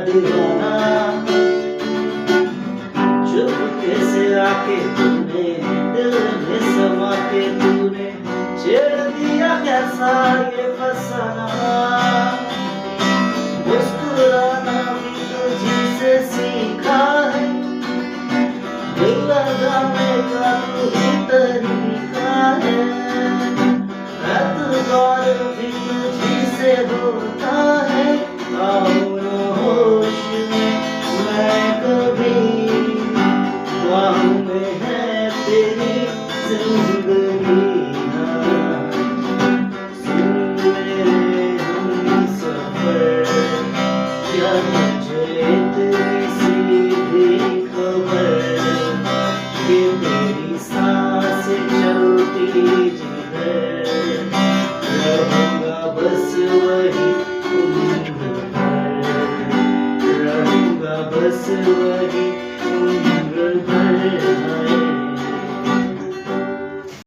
दीवाना चुपके से आके तूने दिल में समा के तूने छेड़ दिया कैसा ये फसाना। मुस्कुराना भी तुझी से सीखा है, दिल लगाने का तू ही तरीका है। एतबार भी तुझी से होता है, आओ ना होश में मैं कभी, बाहों में है तेरी जिंदगी ना। सुन मेरे हमसफर, क्या मुझे तेरी सीधी खबर कि तेरी सांसें चलती जिधर, रहूंगा बस वही उम्र भर, रहूंगा बस वही